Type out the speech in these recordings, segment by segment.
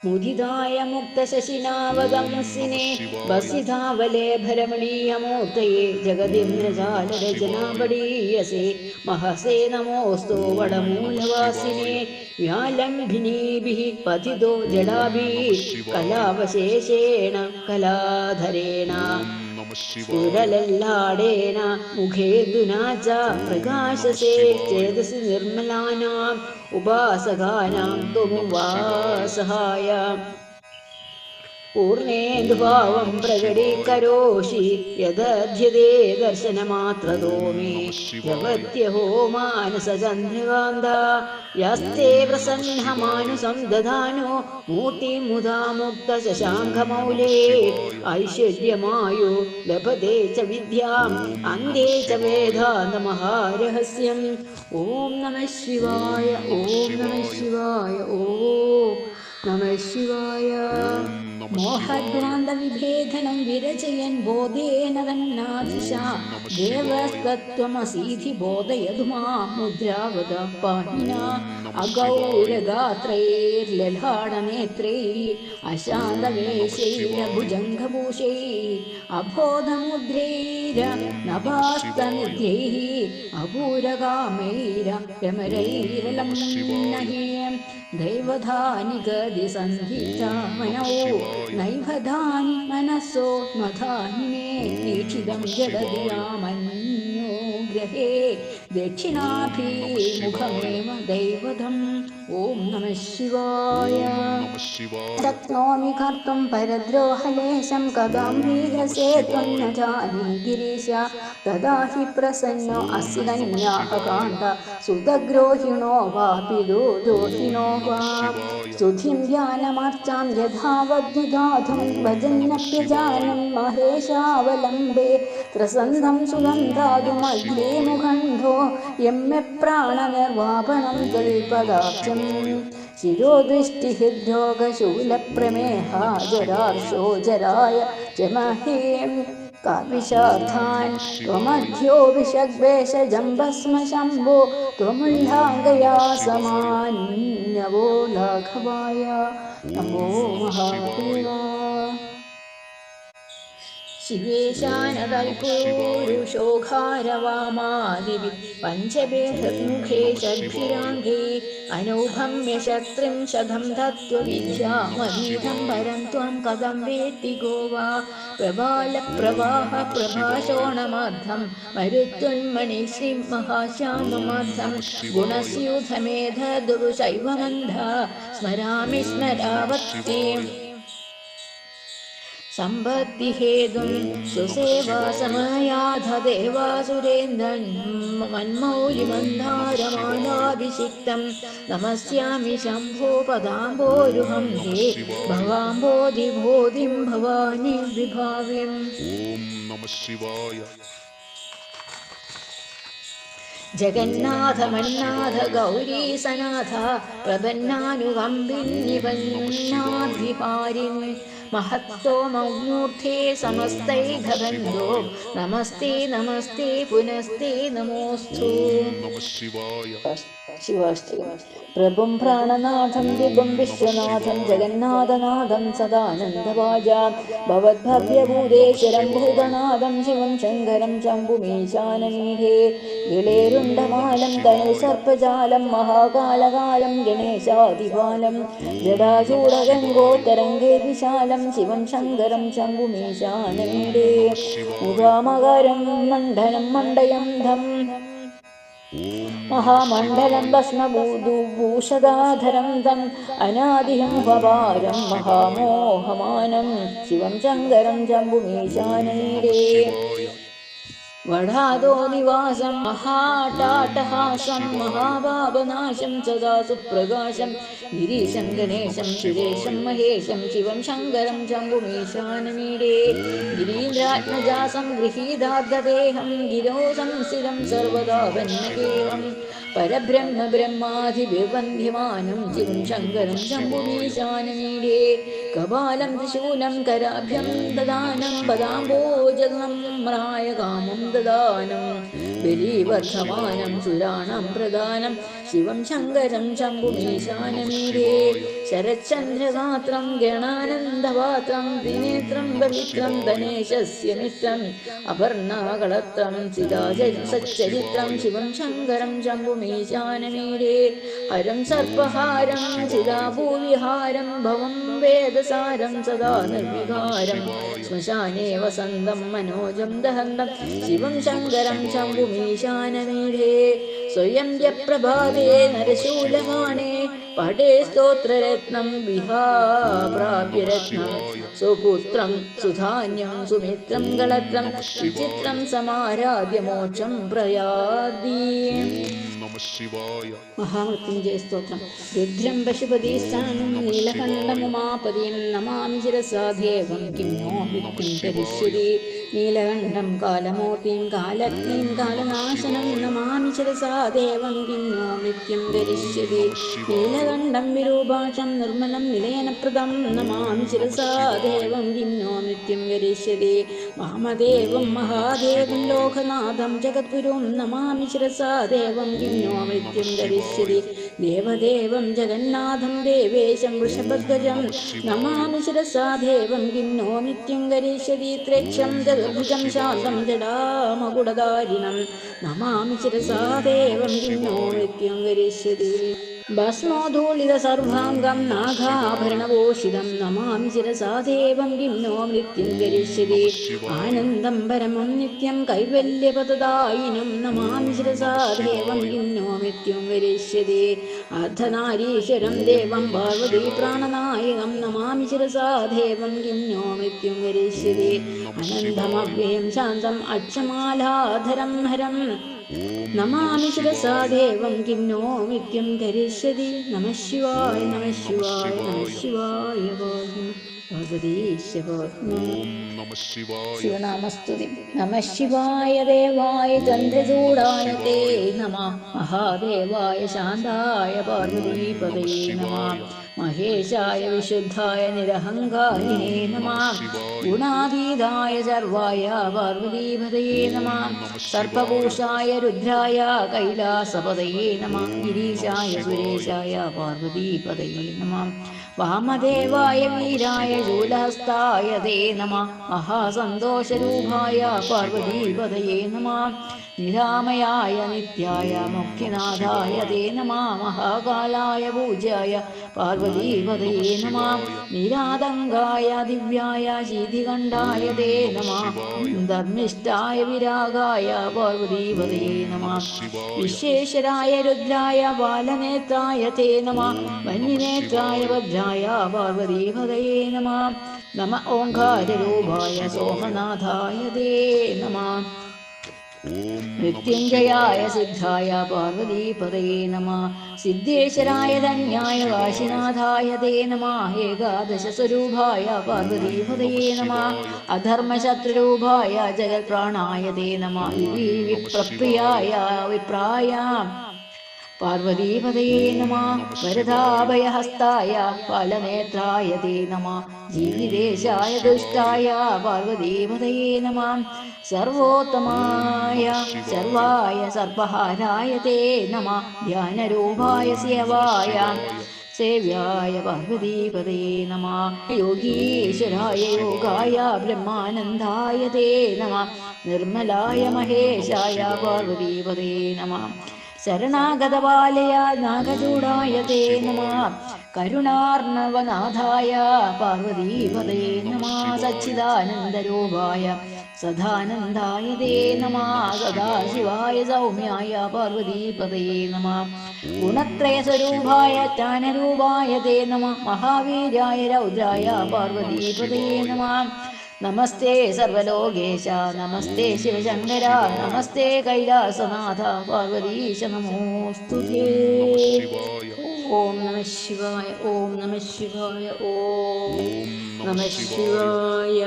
മുദിതായ മുക്തശശിനാവകംസിനെ ഭസിതാവലേഭരമണീയമൂർത്തയെ ജഗദീന്ദ്രജാലരചനാപടീയസേ മഹസേ നമോസ്തു വടമൂലവാസിനെ വ്യാലംഭിനീഭിः പതിതോ ജഡാഭിः കലാവശേഷേണ കലാധരേണ സ്ഫുരലല്ലാടേന മുഖേന്ദുനാ ച പ്രകാശസേ ചേതസി നിർമ്മലാനാം ഉപാസകാനാം ത്വമുപാസഹായ പൂർണേന്ദുഭാവം പ്രകടീകരോഷി യദധ്യതേ ദർശനമാത്രതോ മേ ജഗത്യഹോ മാനസചന്ദ്രകാന്ത യസ്തേ പ്രസന്നമാനുസം ദധാനോ മൂർത്തിമുദാ മുക്തശശാങ്കമൗലേ ഐശ്വര്യമായോ ലഭതേ ച വിദ്യാം അന്തേ ച വേദാന്തമഹാരഹസ്യം. ഓം നമഃ ശിവായ. ഓം നമഃ ശിവായ. ഓം നമഃ ശിവായ. മോഹഭ്രാന്തവിഭേദനം വിരചയൻ ബോധേന തന്നാദിശാ ദേവസ്തത്വമസീധി ബോധയതു മാം മുദ്രാവത പാണിനാ അഗൗരഗാത്രൈർലലാടനേത്രൈः അശാന്തവേഷൈരഭുജംഗഭൂഷൈः അബോധമുദ്രൈരനഭാസ്തനിധ്യൈः അപൂരകാമൈരമരൈരലംനഹീം ദൈവധാനി ഗതി സന്ധിതാമനോ നൈവധാനി മനസ്സോ മധാനി മേ ദീക്ഷിതം ജഡതിയാമന്യോ ഗ്രഹേ ദക്ഷിണാഭിമുഖമേവ ദൈവതം. ഓം നമഃ ശിവായ. ശക്നോമി കർത്തും പരദ്രോഹലേശം കഥാംബീരസേ ത്വം ന ജാനി ഗിരീശ തദാ ഹി പ്രസന്നോ അസ്യ കന്യാകാന്ത സുതഗ്രോഹിണോ വാപി ദോഹിണോ വാ സ്തുതിം ധ്യാനമർച്ചാം യഥാവദ്യുധാധം ഭജന്നപ്യജാനം മഹേശാവലംബേ ത്രസന്ധം സുഗന്ധാതുമഗ്നേ മുഖണ്ഡോ യമ്യ പ്രാണനിർവാപണം തൽപദാബ്ജം ശിരോദൃഷ്ടിഹൃദ്രോഗശൂലപ്രമേഹാജരാർഷോജരായ ജമഹേം കാവിശാഖാൻ ത്വമധ്യോ വിഷഗ്വേഷജംബസ്മ ശംഭോ ത്വമുല്ലാംഗയാ സമാന്യവോ ലാഘവായ നമോ മഹാദേവ. ശിവേശാനതൽപൂരുഷോഘാരവാമാദിവി പഞ്ചഭേദമുഖേ ഷഡ്ഭിരാംഗേ അനൗഭമ്യശക്തിം ശതം തത്വവിദ്യാമധീതം പരം ത്വം കഥം വേത്തി ഗോവാ പ്രബാലപ്രവാഹ പ്രഭാഷോണമർദ്ധം മരുത്വന്മണിശ്രീം മഹാശ്യാമമർദ്ധം ഗുണസ്യൂധമേധദുരുശൈവമന്ധ സ്മരാമി സ്മരാവത്തീം സമ്പത്തിഹേതും സുസേവാസമയാധ ദേവാസുരേന്ദ്രൻ മന്മൗലിമന്ധാരമാലാഭിഷിക്തം നമസ്യാമി ശംഭോ പദാംബോരുഹം ഹേ ഭവാംബോധിബോധിം ഭവാനി വിഭാവ്യം. ഓം നമഃ ശിവായ. ജഗന്നാഥ മന്നാഥ ഗൗരീസനാഥ പ്രപന്നാനുകമ്പിന്നിപന്നാദ്വിഹാരിൻ മഹത്തോ മൗമൂർധേ സമസ്തൈഘബന്ധോ നമസ്തേ നമസ്തേ പുനസ്തേ നമോസ്തു. പ്രഭും പ്രാണനാഥം ദിഗും വിശ്വനാഥം ജഗന്നാഥനാഥം സദാനന്ദവാജാം ഭവദ്ഭവ്യഭൂതേശ്വരം ഭൂതനാഥം ശിവം ശങ്കരം ശംഭുമീശാനമീഢേ ഗിളേരുണ്ടമാലം തനുസർപ്പജാലം മഹാകാലകാലം ഗണേശാദിപാലം ജടാചൂടഗംഗോത്തരംഗേ വിശാലം ശിവം ശങ്കരം ശംഭുമീശാനമീഢേ മുഖാമകരം മണ്ഡലം മണ്ഡയം ധം മഹാമണ്ഡലം ഭസ്മഭൂഷധാധരം തം അനാദിഹം ഭവാരം മഹാമോഹമാനം ശിവം ശങ്കരം ശംഭുമീശാനമീഢേ വടാദോ നിവാസം മഹാടാട്ടഹാസം മഹാപാപനാശം സദാ സുപ്രകാശം ഗിരീശം ഗണേശം സുരേശം മഹേശം ശിവം ശങ്കരം ശംഭുമീശാനമീഢേ ഗിരീന്ദ്രാത്മജാസം ഗൃഹീതാർദ്ധദേഹം ഗിരോ സംസ്ഥിതം സർവദാ വന്യദേവം പരബ്രഹ്മ ബ്രഹ്മാധിപന്ധ്യമാനം ശിവം ശങ്കരം ശംഭുമീശാനമീഢേ കപാലം ത്രിശൂലം കരാഭ്യം ദദാനം പദാംബോജലം മ്രായ കാമം ദദാനം ബലീവർദ്ധമാനം സുരാണം പ്രദാനം ശിവം ശങ്കരം ശംഭുമീശാനമീരേ ശരചന്ദ്രഗാത്രം ഗണാനന്ദപാത്രം ത്രിനേത്രം പവിത്രം ധനേശസ്യ മിത്രം അപർണാകളത്രം സച്ചരിത്രം ശിവം ശങ്കരം ശംഭുമീശാനമീരേ ഹരം സർപ്പഹാരം ചിദാഭൂവിഹാരം ഭവം വേദസാരം സദാ നിർവികാരം ശ്മശാനേ വസന്തം മനോജം ദഹന്തം ശിവം ശങ്കരം ശംഭുമീശാനമീരേ സ്വയം പ്രഭാതേ നരശൂലമാണേ പഠേ സ്തോത്രരത്നം വിഹാപ്രാപ്യരത്നം സുപുത്രം സുധാന്യം സുമിത്രം കളത്രം വിചിത്രം സമാരാധ്യ മോക്ഷം പ്രയാതി. മഹാമൃത്യുഞ്ജയ സ്തോത്രം. രുദ്രം പശുപതിസ്ഥാനം നീലകണ്ഠമുമാപതിം നമാമി ശിരസാദേവം കിം നോ വിത്തും കരിഷ്യതി നീലകണ്ഠം കാലമൂർത്തിം കാലഗ്നിം കാലനാശനം നമാമി ശിരസാദേവം കിം നോ നിത്യം കരിഷ്യതി നീലകണ്ഠം വിരൂപാക്ഷം നിർമ്മലം നിലയനപ്രദം നമാമി ശിരസാദേവം കിം നോ നിത്യം കരിഷ്യതി വാമദേവം മഹാദേവം ലോകനാഥം ജഗദ്ഗുരും നമാമി ശിരസാദേവം കിം നോ നിത്യം കരിഷ്യതി ദേവദേവം ജഗന്നാഥം ദേവേശം വൃഷഭധ്വജം നമാമി ശിരസാദേവം കിം നോ നിത്യം കരിഷ്യതി ത്രേക്ഷം ചതുർഭുജം ശാന്തം ജടാമകുടധാരിണം നമാമി ശിരസാദേവം കിം നോ നിത്യം കരിഷ്യതി ഭസ്മോധൂളിത സർവാംഗം നാഗാഭരണഭൂഷിതം നമാമി ശിരസാദേവം കിം നോ നിത്യം കരിഷ്യതി ആനന്ദം പരമം നിത്യം കൈവല്യപദദായിനം നമാമി ശിരസാദേവം കിം നോ നിത്യം കരിഷ്യതി അർദ്ധനാരീശ്വരം ദേവം പാർവതി പ്രാണനായകം നമാമി ശിരസാദേവം കിം നോ നിത്യം കരിഷ്യതി അനന്തമവ്യയം ശാന്തം അക്ഷമാലാധരം ഹരം നമാമി ശിരസാദേവം കിം നോ നിത്യം കരിഷ്യതി. നമഃ ശിവായ നമഃ ശിവായ നമഃ ശിവായ ശിവനാമസ്തുതി. നമഃ ശിവായ ദേവായ ചന്ദ്രചൂഡായ തേ നമഃ മഹാദേവായ ശാന്തായ പാർവതീപതയേ നമഃ മഹേശായ വിശുദ്ധായ നിരഹങ്കാരിണേ നമഃ ഗുണാതീതായ സർവായ പാർവതീപതയേ നമഃ സർപ്പഭൂഷായ രുദ്രായ കൈലാസപതയേ നമഃ ഗിരീശായ സുരേശായ പാർവതീപതയേ നമഃ വാമദേവായ വീരായ ശൂലഹസ്തായ തേ നമഃ മഹാസന്തോഷരൂപായ പാർവതീപതയേ നമഃ നിരാമയായ നിത്യായ മുഖ്യനാഥായ തേ നമഃ മഹാകാലായ പൂജ്യായ പാർവതീപതയേ നമഃ നിരാതങ്കായ ദിവ്യായ ശീതികണ്ഠായ തേ നമഃ ധർമ്മിഷ്ഠായ വിരാഗായ പാർവതീപതയേ നമഃ വിശ്വേശ്വരായ രുദ്രായ ബാലനേത്രായ തേ നമഃ വന്യനേത്രായ ഭദ്രായ പാർവതീപതയേ നമഃ നമ ഓംകാരരൂപായ സോമനാഥായ തേ നമഃ മൃത്യുഞ്ജയായ സിദ്ധായ പാർവതീപതയേ നമഃ സിദ്ധേശ്വരായ ധന്യായ കാശിനാഥായ തേ നമഃ ഏകാദശസ്വരൂപായ പാർവതീപതയേ നമഃ അധർമ്മശത്രുരൂപായ ജഗത്പ്രാണായ തേ നമഃ വിപ്രപ്രിയായ വിപ്രായ പാർവതീപതയേ നമഃ വരദാഭയഹസ്തായ ഫലനേത്രായ തേ നമഃ ജീവിതേശായ ദുഷ്ടായ പാർവതീപതയേ നമഃ സർവോത്തമായ സർവായ സർവഹാരായ തേ നമഃ ധ്യാനരൂപായ സേവായ സേവ്യായ പാർവതീപതയേ നമഃ യോഗീശ്വരായ യോഗായ ബ്രഹ്മാനന്ദായ തേ നമഃ നിർമ്മലായ മഹേശായ പാർവതീപതയേ നമഃ ശരണാഗതപാലയ നാഗചൂഡായ തേ നമഃ കരുണാർണവനാഥായ പാർവതീപതയേ നമഃ സച്ചിദാനന്ദരൂപായ സദാനന്ദായ തേ നമഃ സദാശിവായ സൗമ്യായ പാർവതീപതയേ നമഃ ഗുണത്രയസ്വരൂപായ ജ്ഞാനരൂപായ തേ നമഃ മഹാവീരായ രൗദ്രായ പാർവതീപതയേ നമഃ നമസ്തേ സർവലോകേശ നമസ്തേ ശിവശങ്കര നമസ്തേ കൈലാസനാഥ പാർവതീശ നമോസ്തുതേ. ഓം നമഃ ശിവായ ഓം നമഃ ശിവായ ഓം നമഃ ശിവായ.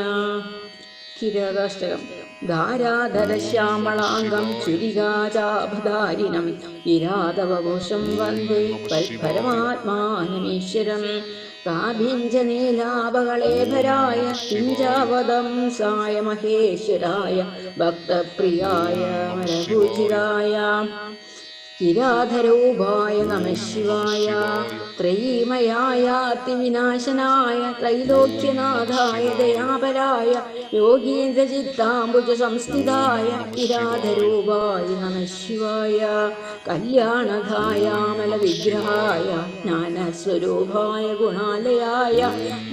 കിരാതാഷ്ടകം. ധാരാധരശ്യാമളാംഗം ചുരികാചാഭധാരിണം വിരാതവഘോഷം വന്ദേ പരമാത്മാനമീശ്വരം കാഭിഞ്ജനീലാപകളേഭരായ കിഞ്ചാവദംസായ മഹേശ്വരായ ഭക്തപ്രിയായ മരഭുജിരായ കിരാതരൂപായ നമഃ ശിവായ. ത്രയീമയായ അതിവിനാശനായ ത്രൈലോക്യനാഥായ ദയാപരായ യോഗീന്ദ്രചിത്താംബുജ സംസ്ഥിതായ കിരാതരൂപായ നമഃ ശിവായ. കല്യാണധായാമല വിഗ്രഹായ ജ്ഞാനസ്വരൂപായ ഗുണാലയായ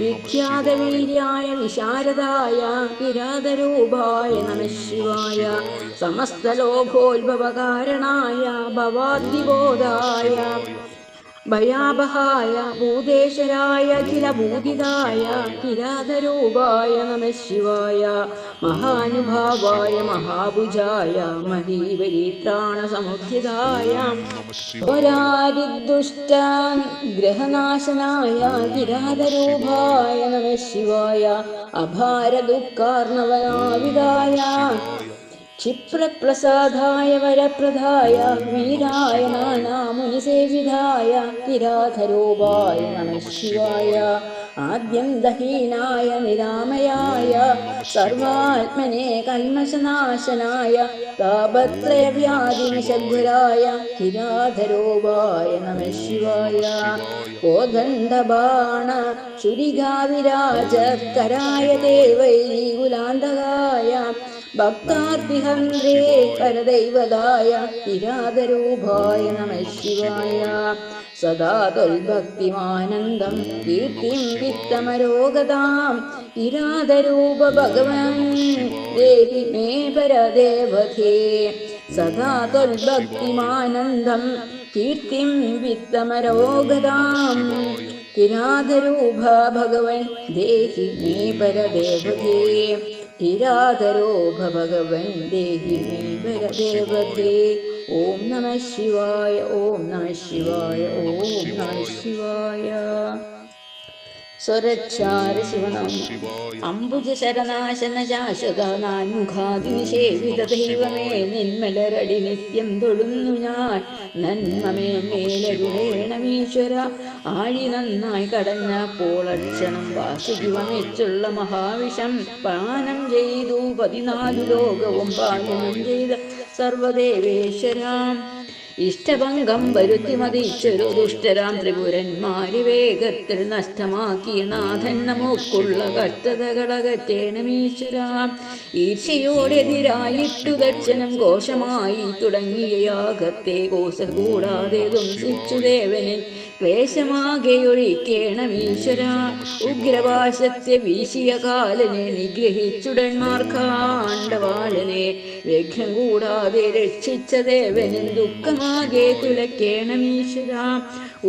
വിഖ്യാതവീര്യായ വിശാരദായ കിരാതരൂപായ നമഃ ശിവായ. സമസ്തലോകോത്ഭവകാരണായ ഭവാദ്വിബോധായ ഭയാബഹായ ഭൂതേശ്വരായ അഖിലഭൂതിതായ കിരാതരൂപായ നമഃ ശിവായ. മഹാനുഭാവായ മഹാഭുജായ മഹീപരിത്രാണസമുദ്ധിതായ പരാരിദുഷ്ട ഗ്രഹനാശനായ കിരാതരൂപായ നമഃ ശിവായ. അഭാരദുഃഖാർണവനാവിതായ ക്ഷിപ്രപ്രസാദായ വരപ്രദായ വീരായ നാനാമുനിസേവിതായ കിരാതരൂപായ നമഃ ശിവായ. ആദ്യന്തഹീനായ നിരാമയായ സർവാത്മനെ കൽമശനാശനായ താപത്രയവ്യാധിനിശബ്ദരായ കിരാതരൂപായ നമഃ ശിവായ. കോദണ്ഡബാണ ശുരികാവിരാജകരായ ദേവൈകുലാന്തകായ ഭക്താർത്തിഹന്ത്രേ പരദൈവതായ കിരാതരൂപായ നമഃ ശിവായ. സദാ തൊൽഭക്തിമാനന്ദം കീർത്തിം വിത്തമരോഗതാം കിരാതരൂപ ഭഗവൻ ദേഹി മേ പരദേവതേ. സദാ തൊൽഭക്തിമാനന്ദം കീർത്തിം വിത്തമരോഗതാം കിരാതരൂപ ഭഗവൻ ദേഹി മേ പരദേവതേ. കിരാതരൂപ ഭഗവൻ ദേഹി മേ പരദേവതേ. ഓം നമഃ ശിവായ. ഓം നമഃ ശിവായ. ഓം നമഃ ശിവായ. സ്വരക്ഷാര ശിവനാമ. അംബുജ ശരണാശന ശാശ്വത നാൻമുഖാതിനിഷേവിത ദൈവമേ നിന്മലരടി നിത്യം തൊഴുന്നു ഞാൻ. നന്മമേ മേലരുളേണമീശ്വര. ആഴി നന്നായി കടഞ്ഞപ്പോൾ അക്ഷണം വാസുകി വമിച്ചുള്ള മഹാവിഷം പാനം ചെയ്തു 14 ലോകവും പാലനം ചെയ്ത സർവദേവേശ്വരാം. ഇഷ്ടഭംഗം വരുത്തി മതിച്ചൊരു ദുഷ്ടരാം ത്രിപുരന്മാരി വേഗത്തിൽ നഷ്ടമാക്കിയ നാഥൻ നമുക്കുള്ള കഷ്ടതകളകറ്റേണമീശ്വരാം. ഈർഷയോടെതിരായിട്ടു ദക്ഷണം കോശമായി തുടങ്ങിയ യാഗത്തെ കോശ കൂടാതെ ദുംസിച്ചു ദേവനെ ക്ലേശമാകെയൊഴിക്കേണമീശ്വര. ഉഗ്രപാശത്തെ വീശിയ കാലനെ നിഗ്രഹിച്ചുടന്മാർക്കാണ്ടവാളനെ വ്യഘ്നം കൂടാതെ രക്ഷിച്ച ദേവനിൽ ദുഃഖമാകെ തുലക്കേണമീശ്വര.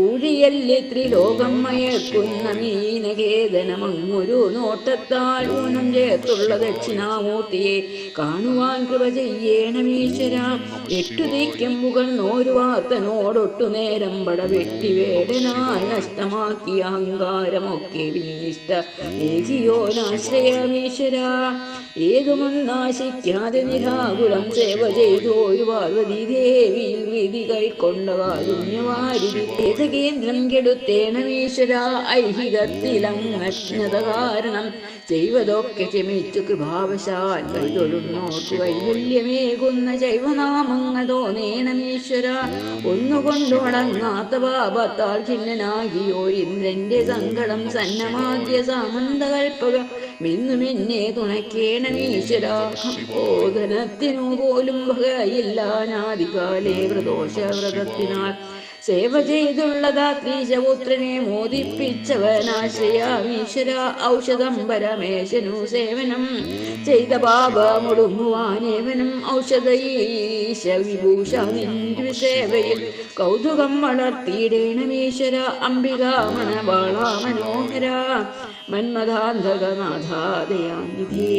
ഊഴിയല്ലേ ത്രിലോകം മയക്കുന്ന മീനകേതനമങ്ങൊരു നോട്ടത്താൽ ഊനം ചേർത്തുള്ള ദക്ഷിണാമൂർത്തിയെ കാണുവാൻ കൃപ ചെയ്യേണമീശ്വര. 8 ദിക്കുമ്പുകൾ നോരുവാർത്തനോടൊട്ടു നേരം പടവെട്ടി വേടനായി നഷ്ടമാക്കിയ അഹങ്കാരമൊക്കെ വിനിഷ്ട ഏകിയോനാശ്രയമീശ്വര. ഏതുമൊന്നാശിക്കാതെ നിരാകുലം സേവ ചെയ്തു ഒരു പാർവതി ദേവിയിൽ വിധി കൈക്കൊണ്ട കാരുണ്യവാരിധി കേന്ദ്രം കെടുത്തേണമീശ്വര. ഐഹികത്തിലങ്ങജ്ഞത കാരണം ചെയ്വതൊക്കെ ക്ഷമിച്ചു കൃപാവശാൽ കൈതൊഴുന്നോട്ടു കൈവല്യമേകുന്ന ശൈവനാമങ്ങൾ തോന്നേണമീശ്വര. ഒന്നുകൊണ്ടു അടങ്ങാത്ത പാപത്താൽ ഖിന്നനാകിയോരിന്ദ്രന്റെ സങ്കടം സന്നമാക്കിയ സാമന്തകൽപ്പക മെന്നുമെന്നെ തുണയ്ക്കേണമീശ്വര. ബോധനത്തിനു പോലും വകയില്ലാനാദികാലേ വ്രതോഷവ്രതത്തിനാൽ സേവ ചെയ്തുള്ളതാത്രീശപുത്രനെ മോദിപ്പിച്ചവനാശ്രയാമീശ്വര. ഔഷധം പരമേശനു സേവനം ചെയ്ത പാപമൊടുങ്ങുവാനേവനും ഔഷധീശ വിഭൂഷ നിന്റെ സേവയിൽ കൗതുകം വളർത്തിയിടേണമീശ്വര. അംബികാമണവാള മനോഹര മന്മഥാന്തകനാഥാദയാനിധി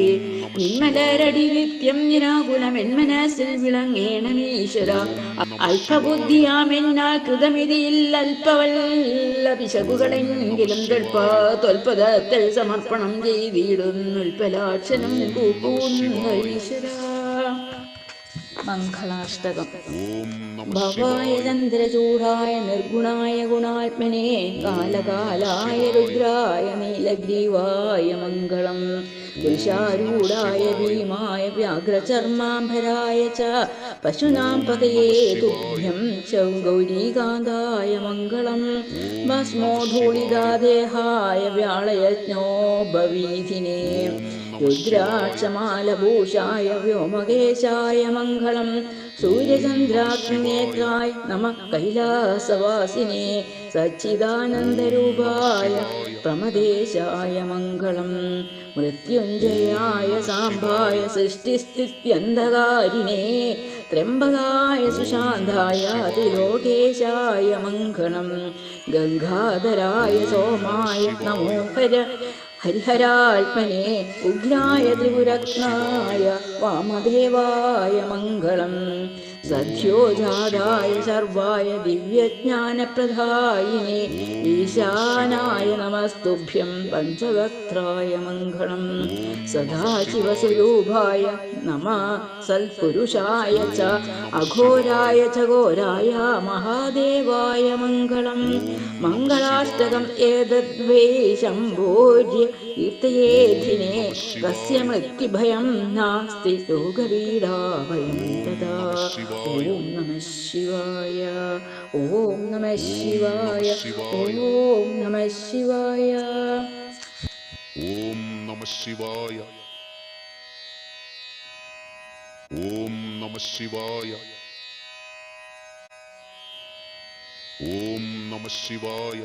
നിന്മലരടി നിത്യം നിരാകുലമെന്മനസ്സിൽ വിളങ്ങേണമീശ്വര. അല്പബുദ്ധിയാമെന്നാൽ കൃതമിതിയിൽ അല്പവല്ല പിശകുകളെങ്കിലും തൊൽപദത്തിൽ സമർപ്പണം ചെയ്തിടുന്നുൽപലാക്ഷനം കൂപ്പൂന്ന ഈശ്വര. മംഗളാഷ്ടകം. ഭവായ ചന്ദ്രചൂഡായ നിർഗുണായ ഗുണാത്മനെ കാലകാലായ രുദ്രായ നീലഗ്രീവായ മംഗളം. പുരുഷാരൂഢായ ഭീമായ വ്യാഘ്രചർമാംബരായ ച പശൂനാം പതയേ തുഭ്യം ഗൗരീകാന്തായ മംഗളം. ഭസ്മോധൂളിതാദേഹായ വ്യാളയജ്ഞോപവീധിനേ രുദ്രാക്ഷമാലഭൂഷായ വ്യോമകേശായ മംഗളം. സൂര്യചന്ദ്രാഗ്നിനേത്രായ നമഃ കൈലാസവാസിനേ സച്ചിദാനന്ദരൂപായ പ്രമദേശായ മംഗളം. മൃത്യുഞ്ജയായ സാംബായ സൃഷ്ടിസ്ഥിത്യന്ധകാരിണേ ത്രയംബകായ സുശാന്തായ അതിലോകേശായ മംഗളം. ഗംഗാധരായ സോമായ നമോ ഹരിഹരാത്മനെ ഉഗ്രായ ത്രിപുരത്നായ വാമദേവായ മംഗളം. സദ്യോജാതായ സർവായ ദിവ്യജ്ഞാനപ്രദായിനെ ഈശാനായ നമസ്തുഭ്യം പഞ്ചവക്ത്രായ മംഗളം. സദാശിവസ്വരൂപായ നമഃ സൽപുരുഷായ ച അഘോരായ ച ഘോരായ മഹാദേവായ മംഗളം. മംഗളാഷ്ടകം ഏതദ്വേ ശംഭോര്യ കീർത്തയേധിനെ കസ്യ മൃത്യുഭയം നാസ്തി രോഗപീഡാഭയം തഥാ. ഓം നമഃ ശിവായ. ഓം നമഃ ശിവായ. ഓം നമഃ ശിവായ. ഓം നമഃ ശിവായ. ഓം നമഃ ശിവായ. ഓം നമഃ ശിവായ.